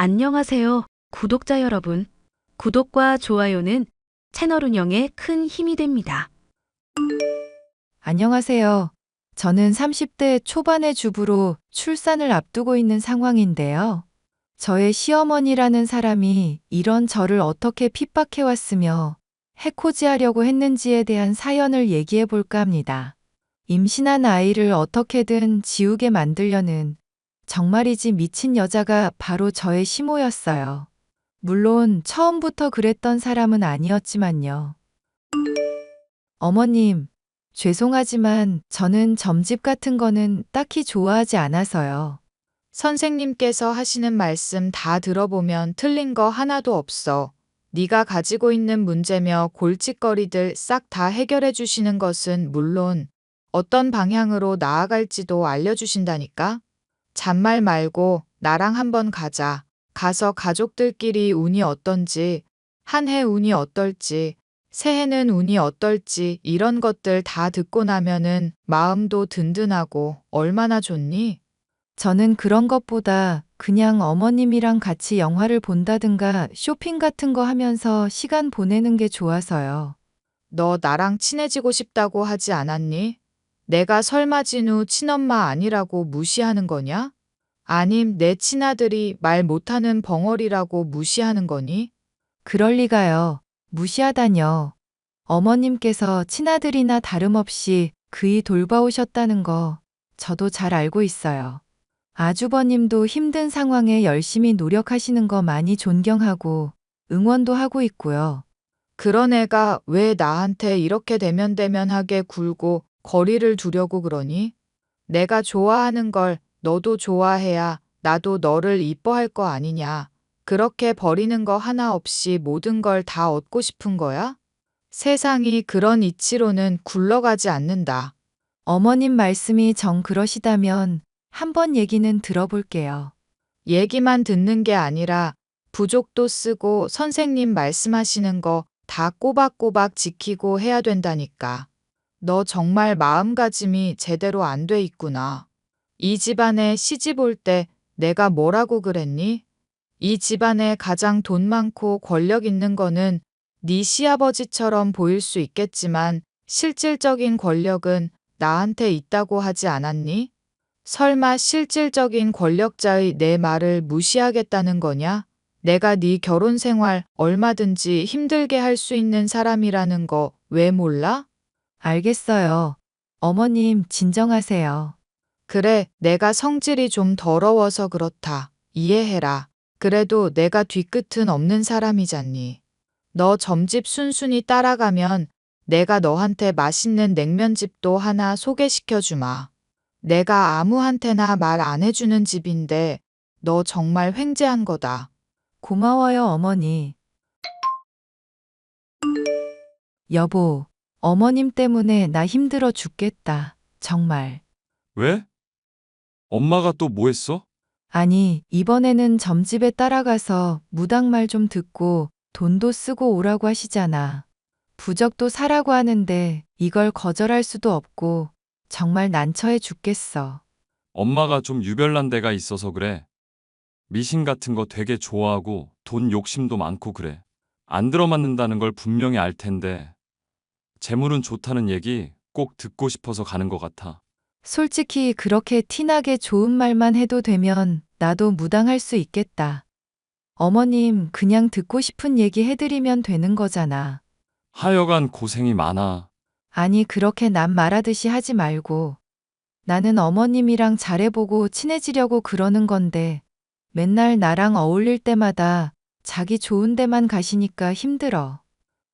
안녕하세요, 구독자 여러분. 구독과 좋아요는 채널 운영에 큰 힘이 됩니다. 안녕하세요. 저는 30대 초반의 주부로 출산을 앞두고 있는 상황인데요. 저의 시어머니라는 사람이 이런 저를 어떻게 핍박해왔으며 해코지하려고 했는지에 대한 사연을 얘기해 볼까 합니다. 임신한 아이를 어떻게든 지우게 만들려는 정말이지 미친 여자가 바로 저의 시모였어요. 물론 처음부터 그랬던 사람은 아니었지만요. 어머님, 죄송하지만 저는 점집 같은 거는 딱히 좋아하지 않아서요. 선생님께서 하시는 말씀 다 들어보면 틀린 거 하나도 없어. 네가 가지고 있는 문제며 골칫거리들 싹 다 해결해 주시는 것은 물론 어떤 방향으로 나아갈지도 알려주신다니까? 잔말 말고 나랑 한번 가자. 가서 가족들끼리 운이 어떤지, 한 해 운이 어떨지, 새해는 운이 어떨지 이런 것들 다 듣고 나면은 마음도 든든하고 얼마나 좋니? 저는 그런 것보다 그냥 어머님이랑 같이 영화를 본다든가 쇼핑 같은 거 하면서 시간 보내는 게 좋아서요. 너 나랑 친해지고 싶다고 하지 않았니? 내가 설마 진우 친엄마 아니라고 무시하는 거냐? 아님 내 친아들이 말 못하는 벙어리라고 무시하는 거니? 그럴 리가요. 무시하다뇨. 어머님께서 친아들이나 다름없이 그이 돌봐오셨다는 거 저도 잘 알고 있어요. 아주버님도 힘든 상황에 열심히 노력하시는 거 많이 존경하고 응원도 하고 있고요. 그런 애가 왜 나한테 이렇게 대면대면하게 굴고 거리를 두려고 그러니? 내가 좋아하는 걸 너도 좋아해야 나도 너를 이뻐할 거 아니냐. 그렇게 버리는 거 하나 없이 모든 걸 다 얻고 싶은 거야? 세상이 그런 이치로는 굴러가지 않는다. 어머님 말씀이 정 그러시다면 한번 얘기는 들어볼게요. 얘기만 듣는 게 아니라 부족도 쓰고 선생님 말씀하시는 거 다 꼬박꼬박 지키고 해야 된다니까. 너 정말 마음가짐이 제대로 안 돼 있구나. 이 집안에 시집 올 때 내가 뭐라고 그랬니? 이 집안에 가장 돈 많고 권력 있는 거는 네 시아버지처럼 보일 수 있겠지만 실질적인 권력은 나한테 있다고 하지 않았니? 설마 실질적인 권력자의 내 말을 무시하겠다는 거냐? 내가 네 결혼 생활 얼마든지 힘들게 할 수 있는 사람이라는 거 왜 몰라? 알겠어요. 어머님 진정하세요. 그래, 내가 성질이 좀 더러워서 그렇다. 이해해라. 그래도 내가 뒤끝은 없는 사람이잖니. 너 점집 순순히 따라가면 내가 너한테 맛있는 냉면집도 하나 소개시켜 주마. 내가 아무한테나 말 안 해주는 집인데 너 정말 횡재한 거다. 고마워요, 어머니. 여보, 어머님 때문에 나 힘들어 죽겠다. 정말. 왜? 엄마가 또 뭐 했어? 아니, 이번에는 점집에 따라가서 무당말 좀 듣고 돈도 쓰고 오라고 하시잖아. 부적도 사라고 하는데 이걸 거절할 수도 없고 정말 난처해 죽겠어. 엄마가 좀 유별난 데가 있어서 그래. 미신 같은 거 되게 좋아하고 돈 욕심도 많고 그래. 안 들어맞는다는 걸 분명히 알 텐데 재물은 좋다는 얘기 꼭 듣고 싶어서 가는 것 같아. 솔직히 그렇게 티나게 좋은 말만 해도 되면 나도 무당할 수 있겠다. 어머님, 그냥 듣고 싶은 얘기 해드리면 되는 거잖아. 하여간 고생이 많아. 아니, 그렇게 남 말하듯이 하지 말고. 나는 어머님이랑 잘해보고 친해지려고 그러는 건데, 맨날 나랑 어울릴 때마다 자기 좋은 데만 가시니까 힘들어.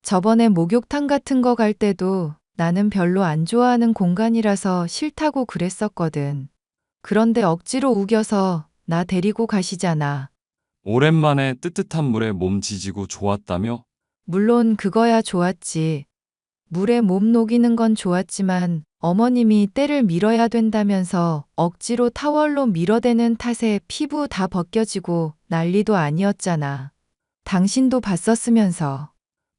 저번에 목욕탕 같은 거 갈 때도 나는 별로 안 좋아하는 공간이라서 싫다고 그랬었거든. 그런데 억지로 우겨서 나 데리고 가시잖아. 오랜만에 뜨뜻한 물에 몸 지지고 좋았다며? 물론 그거야 좋았지. 물에 몸 녹이는 건 좋았지만 어머님이 때를 밀어야 된다면서 억지로 타월로 밀어대는 탓에 피부 다 벗겨지고 난리도 아니었잖아. 당신도 봤었으면서.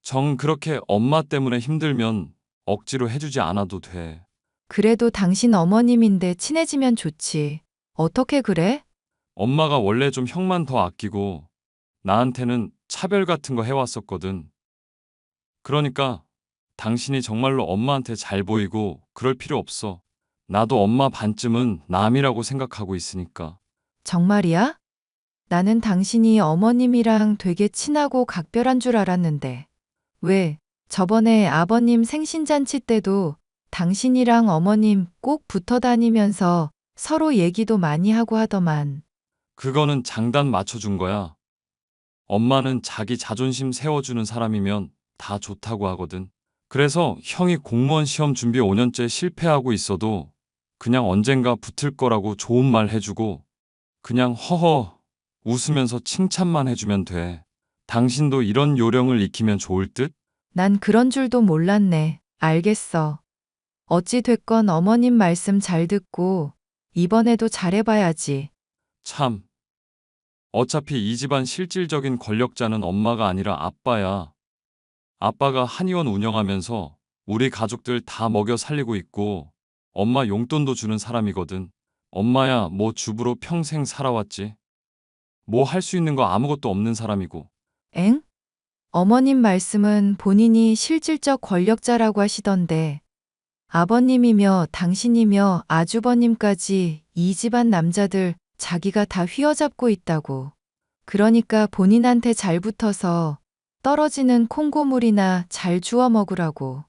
정 그렇게 엄마 때문에 힘들면 억지로 해주지 않아도 돼. 그래도 당신 어머님인데 친해지면 좋지. 어떻게 그래? 엄마가 원래 좀 형만 더 아끼고 나한테는 차별 같은 거 해왔었거든. 그러니까 당신이 정말로 엄마한테 잘 보이고 그럴 필요 없어. 나도 엄마 반쯤은 남이라고 생각하고 있으니까. 정말이야? 나는 당신이 어머님이랑 되게 친하고 각별한 줄 알았는데. 왜, 저번에 아버님 생신잔치 때도 당신이랑 어머님 꼭 붙어 다니면서 서로 얘기도 많이 하고 하더만. 그거는 장단 맞춰준 거야. 엄마는 자기 자존심 세워주는 사람이면 다 좋다고 하거든. 그래서 형이 공무원 시험 준비 5년째 실패하고 있어도 그냥 언젠가 붙을 거라고 좋은 말 해주고 그냥 허허 웃으면서 칭찬만 해주면 돼. 당신도 이런 요령을 익히면 좋을 듯? 난 그런 줄도 몰랐네. 알겠어. 어찌 됐건 어머님 말씀 잘 듣고 이번에도 잘해봐야지. 참. 어차피 이 집안 실질적인 권력자는 엄마가 아니라 아빠야. 아빠가 한의원 운영하면서 우리 가족들 다 먹여 살리고 있고 엄마 용돈도 주는 사람이거든. 엄마야 뭐 주부로 평생 살아왔지. 뭐 할 수 있는 거 아무것도 없는 사람이고. 엥? 어머님 말씀은 본인이 실질적 권력자라고 하시던데 아버님이며 당신이며 아주버님까지 이 집안 남자들 자기가 다 휘어잡고 있다고. 그러니까 본인한테 잘 붙어서 떨어지는 콩고물이나 잘 주워 먹으라고.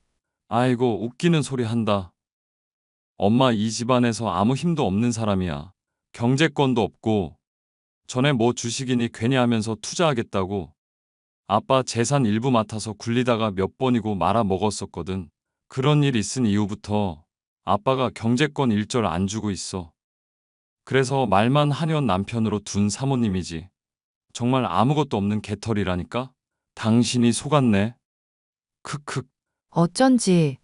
아이고 웃기는 소리 한다. 엄마 이 집안에서 아무 힘도 없는 사람이야. 경제권도 없고 전에 뭐 주식이니 괜히 하면서 투자하겠다고 아빠 재산 일부 맡아서 굴리다가 몇 번이고 말아 먹었었거든. 그런 일 있은 이후부터 아빠가 경제권 일절 안 주고 있어. 그래서 말만 하려는 남편으로 둔 사모님이지. 정말 아무것도 없는 개털이라니까? 당신이 속았네. 크크. 어쩐지.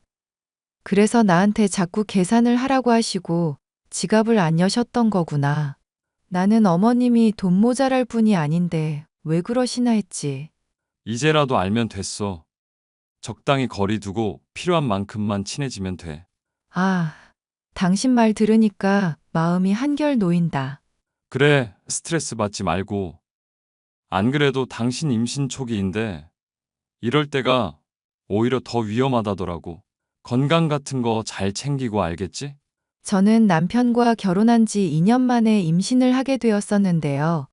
그래서 나한테 자꾸 계산을 하라고 하시고 지갑을 안 여셨던 거구나. 나는 어머님이 돈 모자랄 뿐이 아닌데 왜 그러시나 했지. 이제라도 알면 됐어. 적당히 거리 두고 필요한 만큼만 친해지면 돼. 아, 당신 말 들으니까 마음이 한결 놓인다. 그래, 스트레스 받지 말고. 안 그래도 당신 임신 초기인데 이럴 때가 오히려 더 위험하다더라고. 건강 같은 거 잘 챙기고 알겠지? 저는 남편과 결혼한 지 2년 만에 임신을 하게 되었었는데요.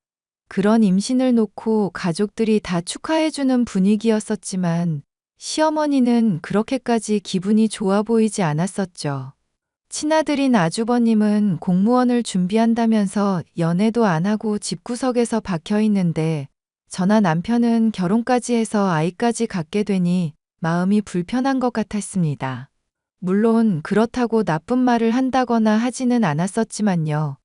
그런 임신을 놓고 가족들이 다 축하해주는 분위기였었지만 시어머니는 그렇게까지 기분이 좋아 보이지 않았었죠. 친아들인 아주버님은 공무원을 준비한다면서 연애도 안 하고 집구석에서 박혀 있는데 저나 남편은 결혼까지 해서 아이까지 갖게 되니 마음이 불편한 것 같았습니다. 물론 그렇다고 나쁜 말을 한다거나 하지는 않았었지만요.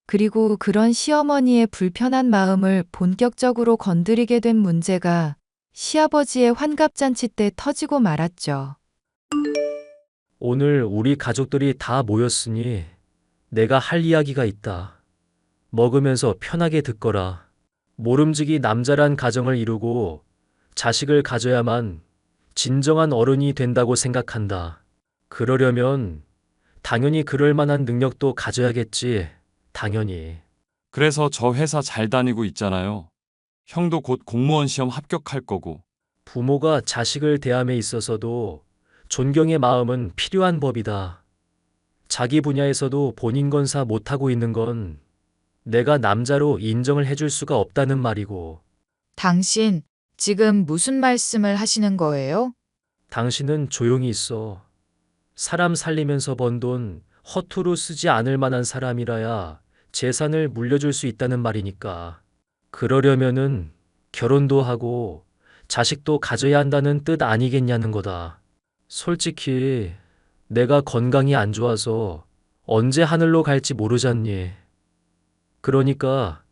그리고 그런 시어머니의 불편한 마음을 본격적으로 건드리게 된 문제가 시아버지의 환갑잔치 때 터지고 말았죠. 오늘 우리 가족들이 다 모였으니 내가 할 이야기가 있다. 먹으면서 편하게 듣거라. 모름지기 남자란 가정을 이루고 자식을 가져야만 진정한 어른이 된다고 생각한다. 그러려면 당연히 그럴 만한 능력도 가져야겠지. 당연히. 그래서 저 회사 잘 다니고 있잖아요. 형도 곧 공무원 시험 합격할 거고. 부모가 자식을 대함에 있어서도 존경의 마음은 필요한 법이다. 자기 분야에서도 본인 건사 못하고 있는 건 내가 남자로 인정을 해줄 수가 없다는 말이고, 당신, 지금 무슨 말씀을 하시는 거예요? 당신은 조용히 있어. 사람 살리면서 번 돈 허투루 쓰지 않을 만한 사람이라야 재산을 물려줄 수 있다는 말이니까. 그러려면은 결혼도 하고 자식도 가져야 한다는 뜻 아니겠냐는 거다. 솔직히 내가 건강이 안 좋아서 언제 하늘로 갈지 모르잖니. 그러니까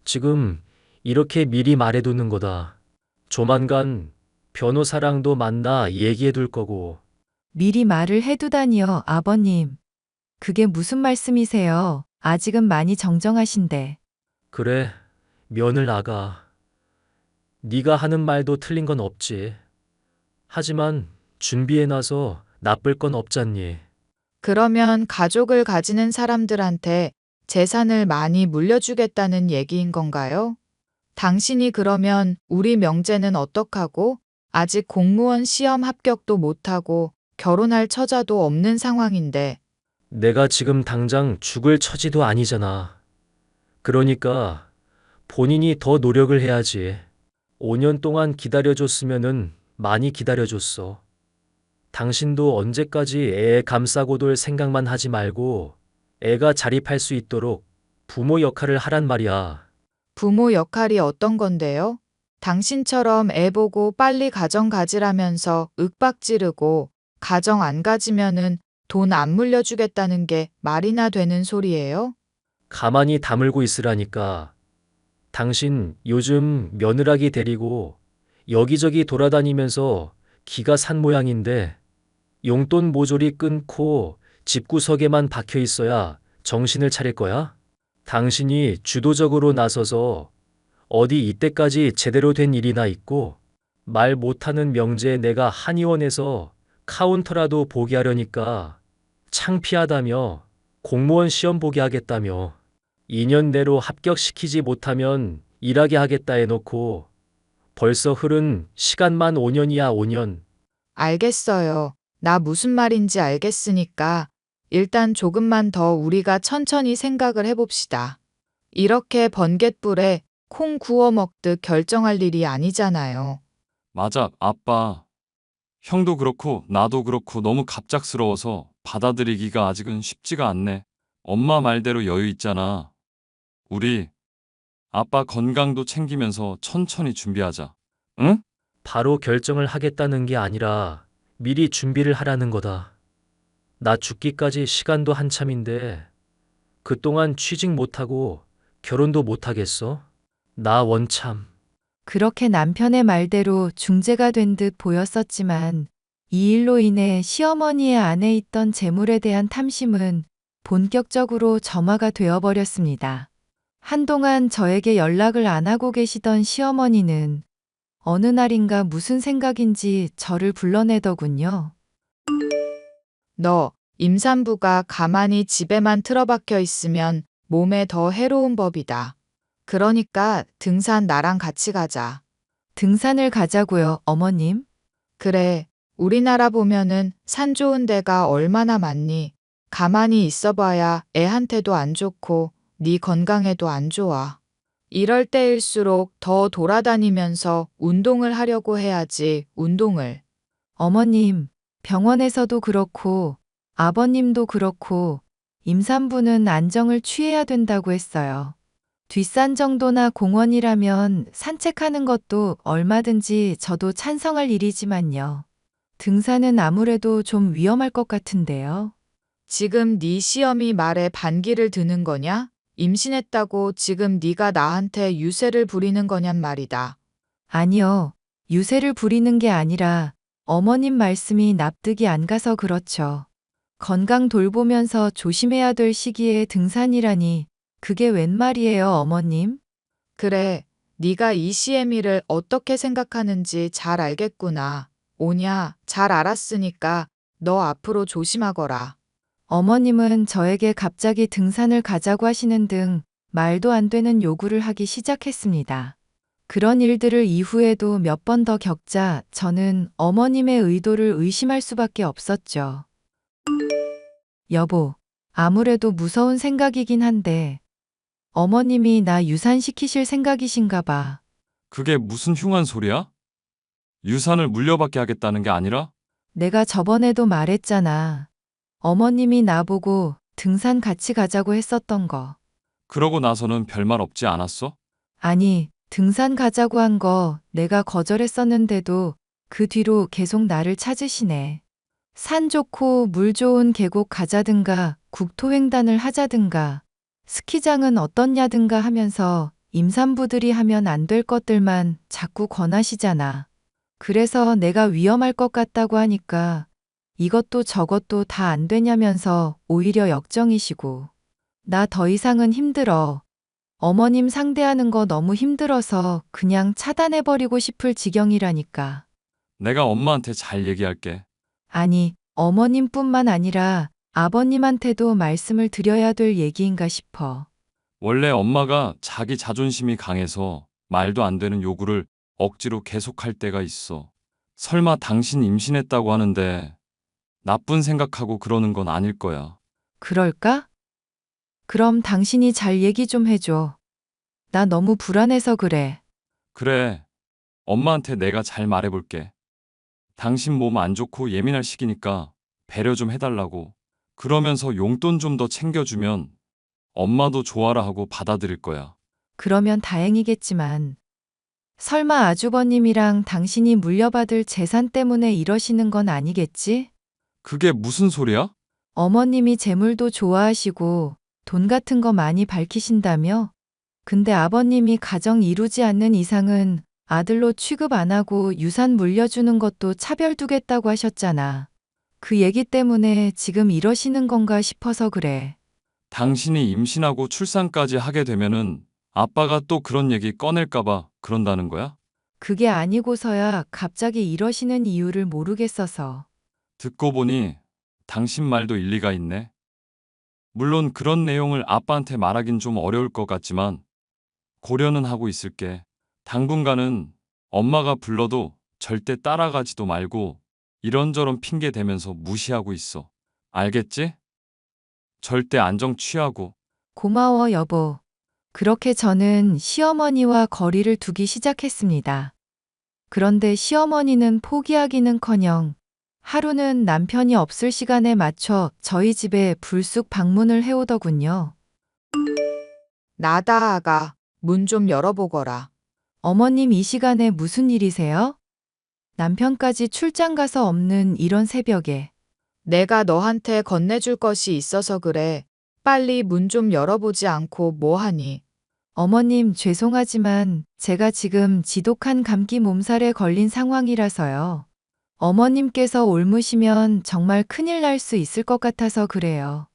지금 이렇게 미리 말해두는 거다. 조만간 변호사랑도 만나 얘기해둘 거고. 미리 말을 해두다니요, 아버님. 그게 무슨 말씀이세요? 아직은 많이 정정하신데. 그래, 면을 나가. 네가 하는 말도 틀린 건 없지. 하지만 준비해놔서 나쁠 건 없잖니. 그러면 가족을 가지는 사람들한테 재산을 많이 물려주겠다는 얘기인 건가요? 당신이 그러면 우리 명재는 어떡하고? 아직 공무원 시험 합격도 못하고 결혼할 처자도 없는 상황인데. 내가 지금 당장 죽을 처지도 아니잖아. 그러니까 본인이 더 노력을 해야지. 5년 동안 기다려줬으면은 많이 기다려줬어. 당신도 언제까지 애 감싸고 돌 생각만 하지 말고 애가 자립할 수 있도록 부모 역할을 하란 말이야. 부모 역할이 어떤 건데요? 당신처럼 애 보고 빨리 가정 가지라면서 윽박 지르고 가정 안 가지면은 돈 안 물려주겠다는 게 말이나 되는 소리예요? 가만히 다물고 있으라니까. 당신 요즘 며느라기 데리고 여기저기 돌아다니면서 기가 산 모양인데 용돈 모조리 끊고 집구석에만 박혀 있어야 정신을 차릴 거야? 당신이 주도적으로 나서서 어디 이때까지 제대로 된 일이나 있고 말 못하는 명제에 내가 한의원에서 카운터라도 보게 하려니까 창피하다며 공무원 시험 보게 하겠다며 2년 내로 합격시키지 못하면 일하게 하겠다 해놓고 벌써 흐른 시간만 5년이야 5년. 알겠어요. 나 무슨 말인지 알겠으니까 일단 조금만 더 우리가 천천히 생각을 해봅시다. 이렇게 번갯불에 콩 구워 먹듯 결정할 일이 아니잖아요. 맞아, 아빠. 형도 그렇고 나도 그렇고 너무 갑작스러워서 받아들이기가 아직은 쉽지가 않네. 엄마 말대로 여유 있잖아. 우리 아빠 건강도 챙기면서 천천히 준비하자. 응? 바로 결정을 하겠다는 게 아니라 미리 준비를 하라는 거다. 나 죽기까지 시간도 한참인데 그동안 취직 못하고 결혼도 못하겠어? 나 원참. 그렇게 남편의 말대로 중재가 된 듯 보였었지만 이 일로 인해 시어머니의 안에 있던 재물에 대한 탐심은 본격적으로 점화가 되어버렸습니다. 한동안 저에게 연락을 안 하고 계시던 시어머니는 어느 날인가 무슨 생각인지 저를 불러내더군요. 너, 임산부가 가만히 집에만 틀어박혀 있으면 몸에 더 해로운 법이다. 그러니까 등산 나랑 같이 가자. 등산을 가자고요, 어머님. 그래, 우리나라 보면은 산 좋은 데가 얼마나 많니? 가만히 있어봐야 애한테도 안 좋고 네 건강에도 안 좋아. 이럴 때일수록 더 돌아다니면서 운동을 하려고 해야지, 운동을. 어머님, 병원에서도 그렇고 아버님도 그렇고 임산부는 안정을 취해야 된다고 했어요. 뒷산 정도나 공원이라면 산책하는 것도 얼마든지 저도 찬성할 일이지만요. 등산은 아무래도 좀 위험할 것 같은데요. 지금 네 시험이 말에 반기를 드는 거냐? 임신했다고 지금 네가 나한테 유세를 부리는 거냔 말이다. 아니요. 유세를 부리는 게 아니라 어머님 말씀이 납득이 안 가서 그렇죠. 건강 돌보면서 조심해야 될 시기에 등산이라니 그게 웬 말이에요, 어머님? 그래, 네가 이 CM이를 어떻게 생각하는지 잘 알겠구나. 오냐, 잘 알았으니까 너 앞으로 조심하거라. 어머님은 저에게 갑자기 등산을 가자고 하시는 등 말도 안 되는 요구를 하기 시작했습니다. 그런 일들을 이후에도 몇 번 더 겪자 저는 어머님의 의도를 의심할 수밖에 없었죠. 여보, 아무래도 무서운 생각이긴 한데 어머님이 나 유산시키실 생각이신가 봐. 그게 무슨 흉한 소리야? 유산을 물려받게 하겠다는 게 아니라? 내가 저번에도 말했잖아. 어머님이 나보고 등산 같이 가자고 했었던 거. 그러고 나서는 별말 없지 않았어? 아니, 등산 가자고 한 거 내가 거절했었는데도 그 뒤로 계속 나를 찾으시네. 산 좋고 물 좋은 계곡 가자든가 국토횡단을 하자든가 스키장은 어떻냐든가 하면서 임산부들이 하면 안 될 것들만 자꾸 권하시잖아. 그래서 내가 위험할 것 같다고 하니까 이것도 저것도 다 안 되냐면서 오히려 역정이시고. 나 더 이상은 힘들어. 어머님 상대하는 거 너무 힘들어서 그냥 차단해버리고 싶을 지경이라니까. 내가 엄마한테 잘 얘기할게. 아니, 어머님뿐만 아니라 아버님한테도 말씀을 드려야 될 얘기인가 싶어. 원래 엄마가 자기 자존심이 강해서 말도 안 되는 요구를 억지로 계속할 때가 있어. 설마 당신 임신했다고 하는데 나쁜 생각하고 그러는 건 아닐 거야. 그럴까? 그럼 당신이 잘 얘기 좀 해줘. 나 너무 불안해서 그래. 그래. 엄마한테 내가 잘 말해볼게. 당신 몸 안 좋고 예민할 시기니까 배려 좀 해달라고. 그러면서 용돈 좀 더 챙겨주면 엄마도 좋아라 하고 받아들일 거야. 그러면 다행이겠지만, 설마 아주버님이랑 당신이 물려받을 재산 때문에 이러시는 건 아니겠지? 그게 무슨 소리야? 어머님이 재물도 좋아하시고 돈 같은 거 많이 밝히신다며? 근데 아버님이 가정 이루지 않는 이상은 아들로 취급 안 하고 유산 물려주는 것도 차별 두겠다고 하셨잖아. 그 얘기 때문에 지금 이러시는 건가 싶어서 그래. 당신이 임신하고 출산까지 하게 되면은 아빠가 또 그런 얘기 꺼낼까봐 그런다는 거야? 그게 아니고서야 갑자기 이러시는 이유를 모르겠어서. 듣고 보니 당신 말도 일리가 있네. 물론 그런 내용을 아빠한테 말하긴 좀 어려울 것 같지만 고려는 하고 있을게. 당분간은 엄마가 불러도 절대 따라가지도 말고 이런저런 핑계 대면서 무시하고 있어. 알겠지? 절대 안정 취하고. 고마워, 여보. 그렇게 저는 시어머니와 거리를 두기 시작했습니다. 그런데 시어머니는 포기하기는커녕 하루는 남편이 없을 시간에 맞춰 저희 집에 불쑥 방문을 해오더군요. 나다 아가. 문 좀 열어보거라. 어머님 이 시간에 무슨 일이세요? 남편까지 출장 가서 없는 이런 새벽에. 내가 너한테 건네줄 것이 있어서 그래. 빨리 문 좀 열어보지 않고 뭐 하니? 어머님 죄송하지만 제가 지금 지독한 감기 몸살에 걸린 상황이라서요. 어머님께서 옮으시면 정말 큰일 날 수 있을 것 같아서 그래요.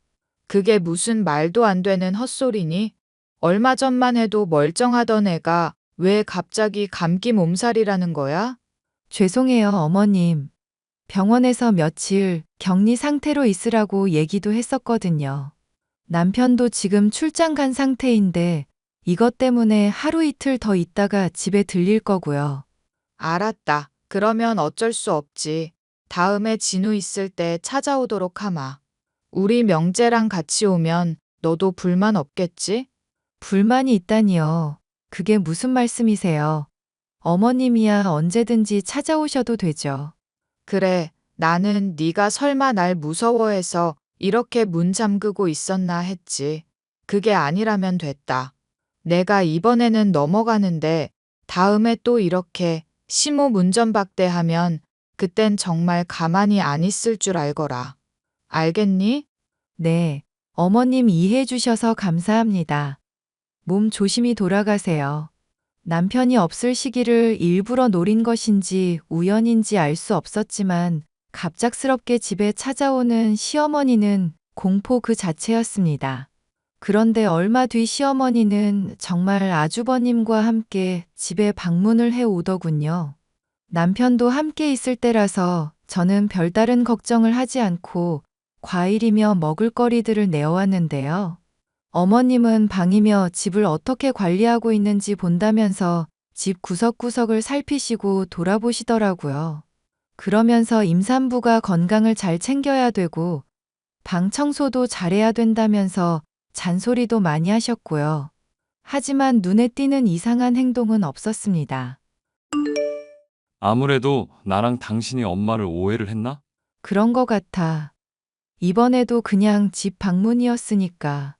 그게 무슨 말도 안 되는 헛소리니? 얼마 전만 해도 멀쩡하던 애가 왜 갑자기 감기 몸살이라는 거야? 죄송해요, 어머님. 병원에서 며칠 격리 상태로 있으라고 얘기도 했었거든요. 남편도 지금 출장 간 상태인데 이것 때문에 하루 이틀 더 있다가 집에 들릴 거고요. 알았다. 그러면 어쩔 수 없지. 다음에 진우 있을 때 찾아오도록 하마. 우리 명재랑 같이 오면 너도 불만 없겠지? 불만이 있다니요. 그게 무슨 말씀이세요? 어머님이야 언제든지 찾아오셔도 되죠. 그래, 나는 네가 설마 날 무서워해서 이렇게 문 잠그고 있었나 했지. 그게 아니라면 됐다. 내가 이번에는 넘어가는데 다음에 또 이렇게 심호 문전박대하면 그땐 정말 가만히 안 있을 줄 알거라. 알겠니? 네, 어머님 이해해 주셔서 감사합니다. 몸 조심히 돌아가세요. 남편이 없을 시기를 일부러 노린 것인지 우연인지 알 수 없었지만 갑작스럽게 집에 찾아오는 시어머니는 공포 그 자체였습니다. 그런데 얼마 뒤 시어머니는 정말 아주버님과 함께 집에 방문을 해 오더군요. 남편도 함께 있을 때라서 저는 별다른 걱정을 하지 않고 과일이며 먹을거리들을 내어왔는데요. 어머님은 방이며 집을 어떻게 관리하고 있는지 본다면서 집 구석구석을 살피시고 돌아보시더라고요. 그러면서 임산부가 건강을 잘 챙겨야 되고 방 청소도 잘해야 된다면서 잔소리도 많이 하셨고요. 하지만 눈에 띄는 이상한 행동은 없었습니다. 아무래도 나랑 당신이 엄마를 오해를 했나? 그런 것 같아. 이번에도 그냥 집 방문이었으니까.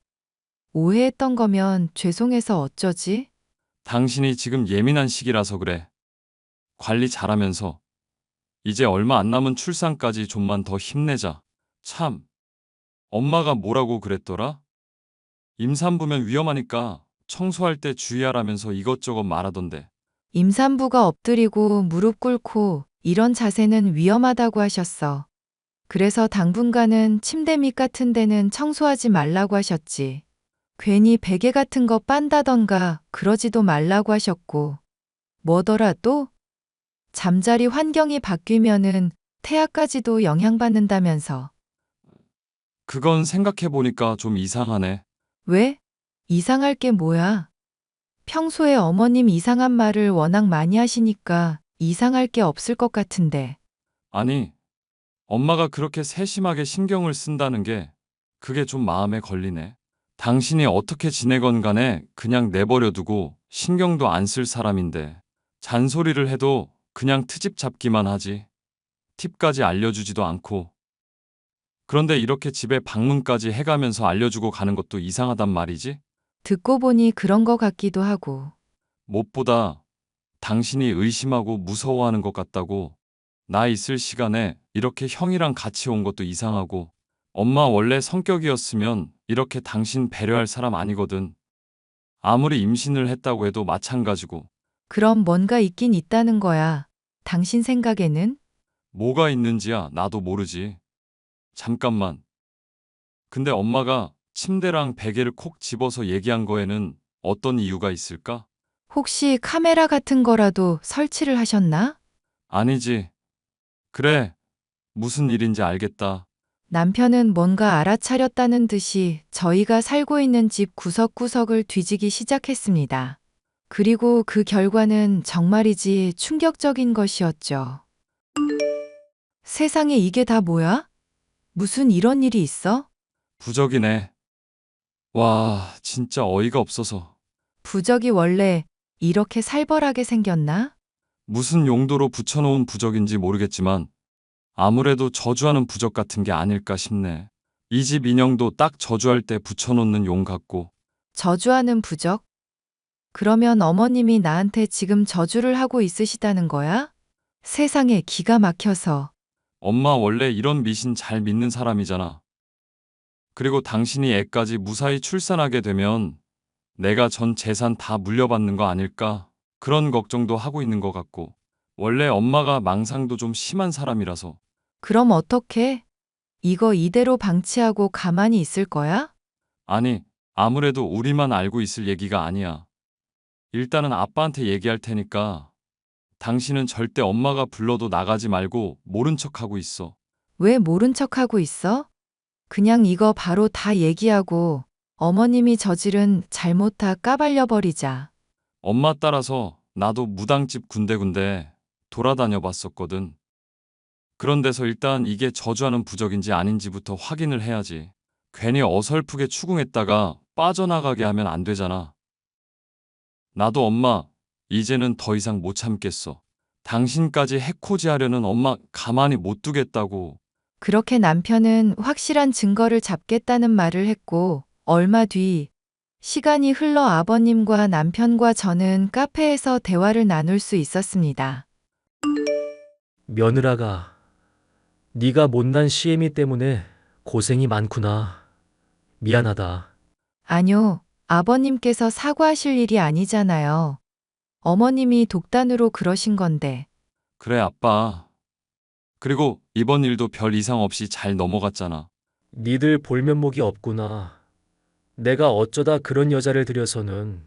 오해했던 거면 죄송해서 어쩌지? 당신이 지금 예민한 시기라서 그래. 관리 잘하면서 이제 얼마 안 남은 출산까지 좀만 더 힘내자. 참, 엄마가 뭐라고 그랬더라? 임산부면 위험하니까 청소할 때 주의하라면서 이것저것 말하던데. 임산부가 엎드리고 무릎 꿇고 이런 자세는 위험하다고 하셨어. 그래서 당분간은 침대 밑 같은 데는 청소하지 말라고 하셨지. 괜히 베개 같은 거 빤다던가 그러지도 말라고 하셨고. 뭐더라도 잠자리 환경이 바뀌면은 태아까지도 영향받는다면서. 그건 생각해보니까 좀 이상하네. 왜? 이상할 게 뭐야? 평소에 어머님 이상한 말을 워낙 많이 하시니까 이상할 게 없을 것 같은데. 아니, 엄마가 그렇게 세심하게 신경을 쓴다는 게 그게 좀 마음에 걸리네. 당신이 어떻게 지내건 간에 그냥 내버려 두고 신경도 안 쓸 사람인데 잔소리를 해도 그냥 트집 잡기만 하지. 팁까지 알려주지도 않고. 그런데 이렇게 집에 방문까지 해가면서 알려주고 가는 것도 이상하단 말이지? 듣고 보니 그런 거 같기도 하고. 무엇보다 당신이 의심하고 무서워하는 것 같다고. 나 있을 시간에 이렇게 형이랑 같이 온 것도 이상하고. 엄마 원래 성격이었으면 이렇게 당신 배려할 사람 아니거든. 아무리 임신을 했다고 해도 마찬가지고. 그럼 뭔가 있긴 있다는 거야. 당신 생각에는? 뭐가 있는지야 나도 모르지. 잠깐만. 근데 엄마가 침대랑 베개를 콕 집어서 얘기한 거에는 어떤 이유가 있을까? 혹시 카메라 같은 거라도 설치를 하셨나? 아니지. 그래. 무슨 일인지 알겠다. 남편은 뭔가 알아차렸다는 듯이 저희가 살고 있는 집 구석구석을 뒤지기 시작했습니다. 그리고 그 결과는 정말이지 충격적인 것이었죠. 세상에 이게 다 뭐야? 무슨 이런 일이 있어? 부적이네. 와, 진짜 어이가 없어서. 부적이 원래 이렇게 살벌하게 생겼나? 무슨 용도로 붙여놓은 부적인지 모르겠지만 아무래도 저주하는 부적 같은 게 아닐까 싶네. 이 집 인형도 딱 저주할 때 붙여놓는 용 같고. 저주하는 부적? 그러면 어머님이 나한테 지금 저주를 하고 있으시다는 거야? 세상에 기가 막혀서. 엄마 원래 이런 미신 잘 믿는 사람이잖아. 그리고 당신이 애까지 무사히 출산하게 되면 내가 전 재산 다 물려받는 거 아닐까? 그런 걱정도 하고 있는 것 같고. 원래 엄마가 망상도 좀 심한 사람이라서. 그럼 어떡해? 이거 이대로 방치하고 가만히 있을 거야? 아니, 아무래도 우리만 알고 있을 얘기가 아니야. 일단은 아빠한테 얘기할 테니까 당신은 절대 엄마가 불러도 나가지 말고 모른 척하고 있어. 왜 모른 척하고 있어? 그냥 이거 바로 다 얘기하고 어머님이 저지른 잘못 다 까발려 버리자. 엄마 따라서 나도 무당집 군데군데 돌아다녀 봤었거든. 그런 데서 일단 이게 저주하는 부적인지 아닌지부터 확인을 해야지. 괜히 어설프게 추궁했다가 빠져나가게 하면 안 되잖아. 나도 엄마, 이제는 더 이상 못 참겠어. 당신까지 해코지하려는 엄마 가만히 못 두겠다고. 그렇게 남편은 확실한 증거를 잡겠다는 말을 했고, 얼마 뒤, 시간이 흘러 아버님과 남편과 저는 카페에서 대화를 나눌 수 있었습니다. 며느라가 네가 못난 시애미 때문에 고생이 많구나. 미안하다. 아니요, 아버님께서 사과하실 일이 아니잖아요. 어머님이 독단으로 그러신 건데. 그래, 아빠. 그리고 이번 일도 별 이상 없이 잘 넘어갔잖아. 니들 볼면목이 없구나. 내가 어쩌다 그런 여자를 들여서는.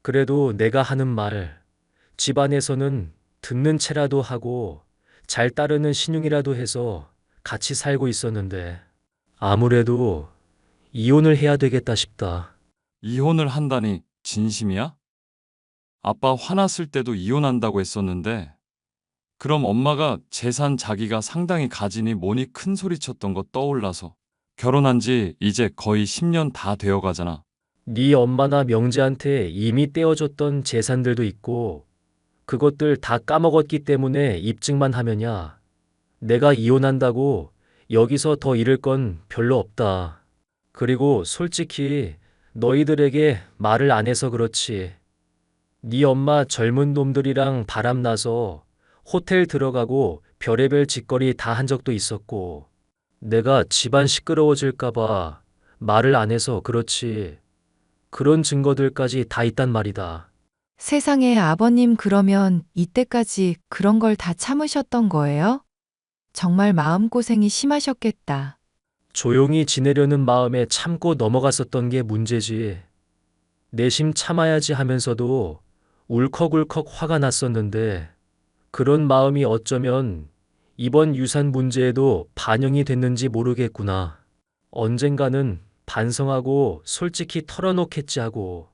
그래도 내가 하는 말, 집안에서는 듣는 채라도 하고 잘 따르는 신용이라도 해서 같이 살고 있었는데 아무래도 이혼을 해야 되겠다 싶다. 이혼을 한다니 진심이야? 아빠 화났을 때도 이혼한다고 했었는데 그럼 엄마가 재산 자기가 상당히 가지니 뭐니 큰 소리 쳤던 거 떠올라서 결혼한 지 이제 거의 10년 다 되어 가잖아. 네 엄마나 명재한테 이미 떼어줬던 재산들도 있고 그것들 다 까먹었기 때문에 입증만 하면야. 내가 이혼한다고 여기서 더 잃을 건 별로 없다. 그리고 솔직히 너희들에게 말을 안 해서 그렇지. 네 엄마 젊은 놈들이랑 바람나서 호텔 들어가고 별의별 짓거리 다 한 적도 있었고 내가 집안 시끄러워질까봐 말을 안 해서 그렇지. 그런 증거들까지 다 있단 말이다. 세상에 아버님 그러면 이때까지 그런 걸 다 참으셨던 거예요? 정말 마음고생이 심하셨겠다. 조용히 지내려는 마음에 참고 넘어갔었던 게 문제지. 내심 참아야지 하면서도 울컥울컥 화가 났었는데 그런 마음이 어쩌면 이번 유산 문제에도 반영이 됐는지 모르겠구나. 언젠가는 반성하고 솔직히 털어놓겠지 하고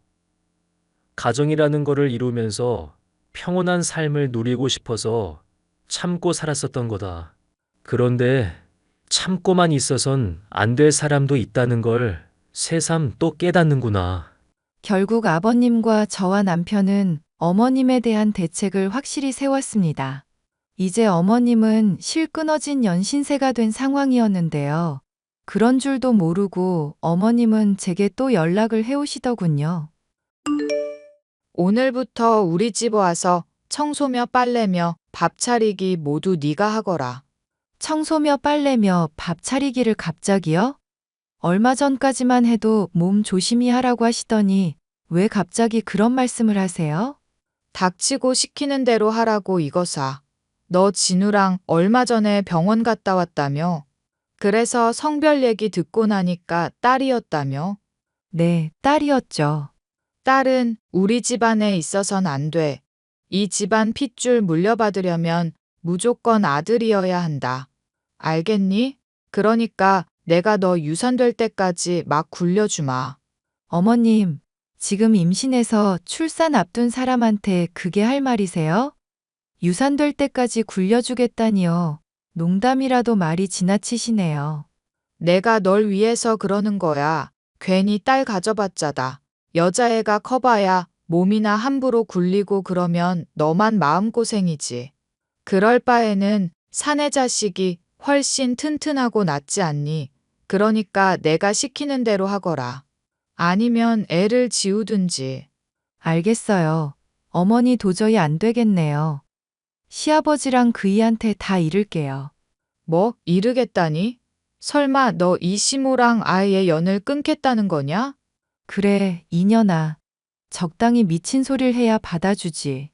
가정이라는 거를 이루면서 평온한 삶을 누리고 싶어서 참고 살았었던 거다. 그런데 참고만 있어선 안 될 사람도 있다는 걸 새삼 또 깨닫는구나. 결국 아버님과 저와 남편은 어머님에 대한 대책을 확실히 세웠습니다. 이제 어머님은 실 끊어진 연신세가 된 상황이었는데요. 그런 줄도 모르고 어머님은 제게 또 연락을 해오시더군요. 오늘부터 우리 집 와서 청소며 빨래며 밥 차리기 모두 네가 하거라. 청소며 빨래며 밥 차리기를 갑자기요? 얼마 전까지만 해도 몸 조심히 하라고 하시더니 왜 갑자기 그런 말씀을 하세요? 닥치고 시키는 대로 하라고 이거사. 너 진우랑 얼마 전에 병원 갔다 왔다며? 그래서 성별 얘기 듣고 나니까 딸이었다며? 네, 딸이었죠. 딸은 우리 집안에 있어선 안 돼. 이 집안 핏줄 물려받으려면 무조건 아들이어야 한다. 알겠니? 그러니까 내가 너 유산될 때까지 막 굴려주마. 어머님, 지금 임신해서 출산 앞둔 사람한테 그게 할 말이세요? 유산될 때까지 굴려주겠다니요. 농담이라도 말이 지나치시네요. 내가 널 위해서 그러는 거야. 괜히 딸 가져봤자다. 여자애가 커봐야 몸이나 함부로 굴리고 그러면 너만 마음고생이지. 그럴 바에는 사내 자식이 훨씬 튼튼하고 낫지 않니? 그러니까 내가 시키는 대로 하거라. 아니면 애를 지우든지. 알겠어요. 어머니 도저히 안 되겠네요. 시아버지랑 그이한테 다 이를게요. 뭐 이르겠다니? 설마 너 이시모랑 아예 연을 끊겠다는 거냐? 그래, 이년아. 적당히 미친 소리를 해야 받아주지.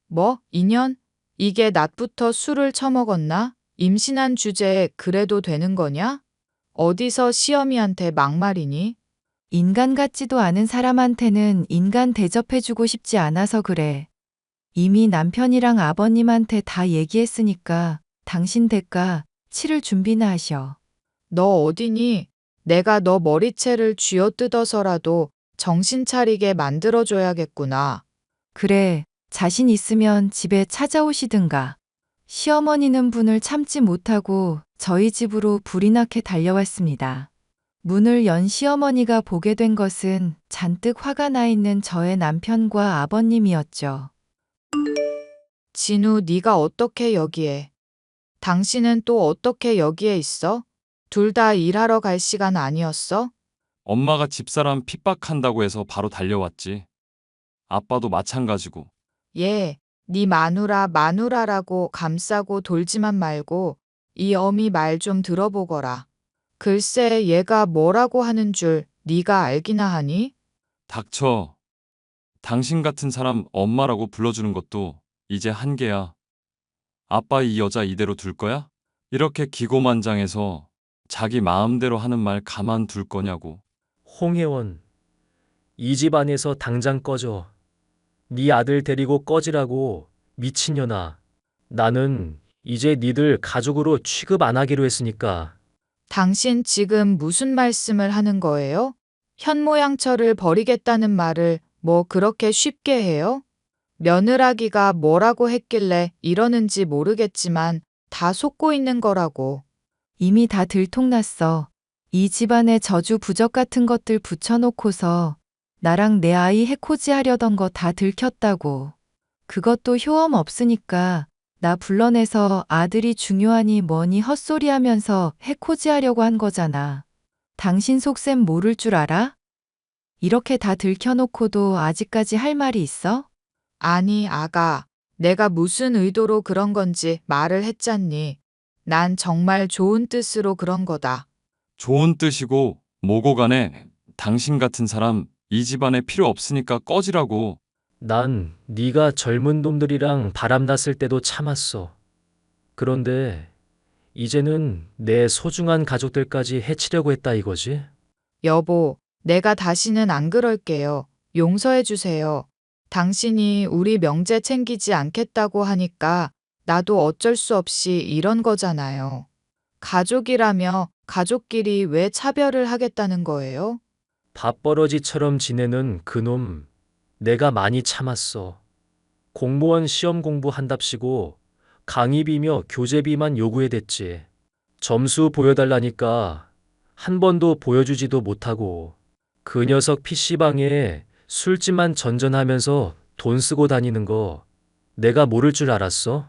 뭐 2년? 이게 낮부터 술을 처먹었나? 임신한 주제에 그래도 되는 거냐? 어디서 시어미한테 막말이니? 인간 같지도 않은 사람한테는 인간 대접해주고 싶지 않아서 그래. 이미 남편이랑 아버님한테 다 얘기했으니까 당신 대가 치를 준비나 하셔. 너 어디니? 내가 너 머리채를 쥐어뜯어서라도 정신 차리게 만들어줘야겠구나. 그래, 자신 있으면 집에 찾아오시든가. 시어머니는 분을 참지 못하고 저희 집으로 불이 나게 달려왔습니다. 문을 연 시어머니가 보게 된 것은 잔뜩 화가 나 있는 저의 남편과 아버님이었죠. 진우, 네가 어떻게 여기에? 당신은 또 어떻게 여기에 있어? 둘 다 일하러 갈 시간 아니었어? 엄마가 집사람 핍박한다고 해서 바로 달려왔지. 아빠도 마찬가지고. 예, 네 마누라라고 감싸고 돌지만 말고 이 어미 말 좀 들어보거라. 글쎄 얘가 뭐라고 하는 줄 네가 알기나 하니? 닥쳐. 당신 같은 사람 엄마라고 불러주는 것도 이제 한계야. 아빠 이 여자 이대로 둘 거야? 이렇게 기고만장해서 자기 마음대로 하는 말 가만 둘 거냐고. 홍혜원, 이 집 안에서 당장 꺼져. 네 아들 데리고 꺼지라고, 미친년아. 나는 이제 니들 가족으로 취급 안 하기로 했으니까. 당신 지금 무슨 말씀을 하는 거예요? 현모양처를 버리겠다는 말을 뭐 그렇게 쉽게 해요? 며느라기가 뭐라고 했길래 이러는지 모르겠지만 다 속고 있는 거라고. 이미 다 들통났어. 이 집안에 저주 부적 같은 것들 붙여놓고서 나랑 내 아이 해코지 하려던 거 다 들켰다고. 그것도 효험 없으니까 나 불러내서 아들이 중요하니 뭐니 헛소리 하면서 해코지 하려고 한 거잖아. 당신 속셈 모를 줄 알아? 이렇게 다 들켜놓고도 아직까지 할 말이 있어? 아니, 아가. 내가 무슨 의도로 그런 건지 말을 했잖니. 난 정말 좋은 뜻으로 그런 거다. 좋은 뜻이고 뭐고 간에 당신 같은 사람 이 집안에 필요 없으니까 꺼지라고. 난 네가 젊은 놈들이랑 바람났을 때도 참았어. 그런데 이제는 내 소중한 가족들까지 해치려고 했다 이거지? 여보, 내가 다시는 안 그럴게요. 용서해 주세요. 당신이 우리 명제 챙기지 않겠다고 하니까 나도 어쩔 수 없이 이런 거잖아요. 가족이라며 가족끼리 왜 차별을 하겠다는 거예요? 밥버러지처럼 지내는 그놈, 내가 많이 참았어. 공무원 시험 공부한답시고 강의비며 교재비만 요구해댔지. 점수 보여달라니까 한 번도 보여주지도 못하고 그 녀석 PC방에 술집만 전전하면서 돈 쓰고 다니는 거 내가 모를 줄 알았어?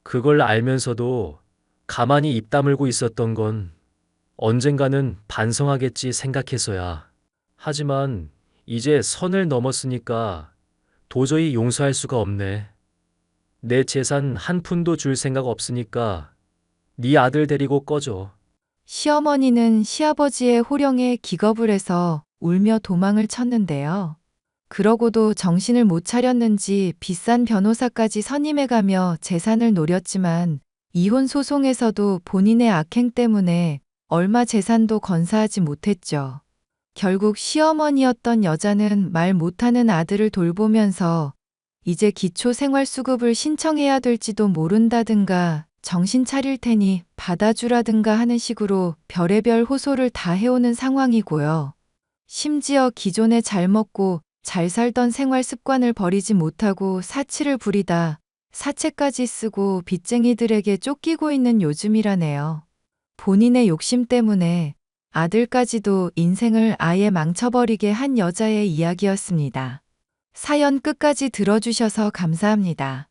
그걸 알면서도 가만히 입 다물고 있었던 건 언젠가는 반성하겠지 생각해서야. 하지만 이제 선을 넘었으니까 도저히 용서할 수가 없네. 내 재산 한 푼도 줄 생각 없으니까 네 아들 데리고 꺼져. 시어머니는 시아버지의 호령에 기겁을 해서 울며 도망을 쳤는데요. 그러고도 정신을 못 차렸는지 비싼 변호사까지 선임해가며 재산을 노렸지만 이혼 소송에서도 본인의 악행 때문에 얼마 재산도 건사하지 못했죠. 결국 시어머니였던 여자는 말 못하는 아들을 돌보면서 이제 기초생활수급을 신청해야 될지도 모른다든가 정신 차릴 테니 받아주라든가 하는 식으로 별의별 호소를 다 해오는 상황이고요. 심지어 기존에 잘 먹고 잘 살던 생활 습관을 버리지 못하고 사치를 부리다 사채까지 쓰고 빚쟁이들에게 쫓기고 있는 요즘이라네요. 본인의 욕심 때문에 아들까지도 인생을 아예 망쳐버리게 한 여자의 이야기였습니다. 사연 끝까지 들어주셔서 감사합니다.